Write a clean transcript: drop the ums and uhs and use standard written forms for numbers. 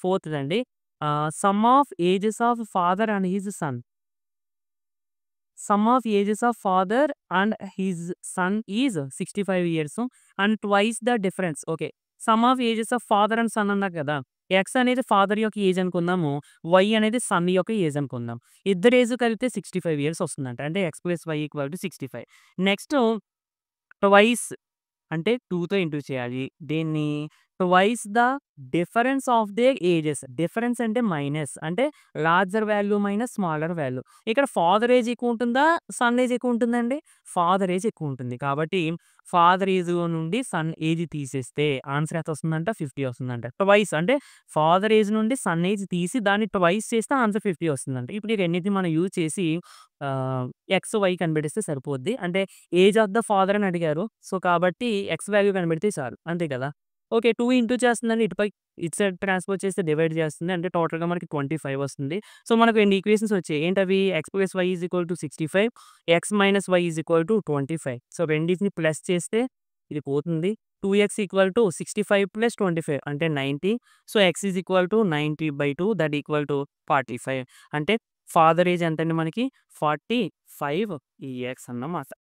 ఫోర్త్‌దండి. Sum of ages of father and his son. Sum of ages of father and his son is 65 years and twice the difference. Okay. Sum of ages of father and son అన్నారు కదా! X అనేది father యొక్క age అనుకుందాము. Why అనేది sun యొక్క age అనుకుందాం. ఇద్దరి age కలిపితే 65 ఇయర్స్ వస్తుందంట. అంటే x plus y equal to 65. Next twice అంటే 2తో ఇంటూ చేయాలి. దీన్ని twice the difference of their ages. Difference అంటే మైనస్. అంటే larger value minus smaller value. ఇక్కడ ఫాదర్ ఏజ్ ఎక్కువ ఉంటుందా? సన్ ఏజ్ ఎక్కువ ఉంటుందండి? ఫాదర్ ఏజ్ ఎక్కువ ఉంటుంది. కాబట్టి ఫాదర్ ఏజ్ నుండి సన్ ఏజ్ తీసేస్తే ఆన్సర్ ఎంత వస్తుందంట? 50 వస్తుందంట. ట్వైస్ అంటే ఫాదర్ ఏజ్ నుండి సన్ ఏజ్ తీసి దాన్ని ట్వైస్ చేస్తే ఆన్సర్ 50 వస్తుందంట. ఇప్పుడు ఈ రెండిటిని మనం యూజ్ చేసి ఎక్స్, వై కనిపెట్టేస్తే సరిపోద్ది. అంటే ఏజ్ ఆఫ్ ద ఫాదర్ అని అడిగారు. సో, కాబట్టి ఎక్స్ వాల్యూ కనిపెడితే చాలు. అంతే కదా! ఓకే. 2 ఇంటూ చేస్తుందండి. ఇటు సైడ్ ట్రాన్స్‌పోజ్ చేస్తే డివైడ్ చేస్తుంది. అంటే టోటల్‌గా మనకి 25 వస్తుంది. సో, మనకు 2 ఈక్వేషన్స్ వచ్చాయి. ఏంటవి? X plus y is equal to 65, x minus y is equal to 25. So, రెండిటిని ప్లస్ చేస్తే ఇది పోతుంది. 2x ఈక్వల్ టు 65 ప్లస్ 25 అంటే 90. So, X is equal to 90/2 that equal to 45. అంటే ఫాదర్ ఏజ్ ఎంతండి మనకి? 45 ఇయర్స్ అన్నమాట.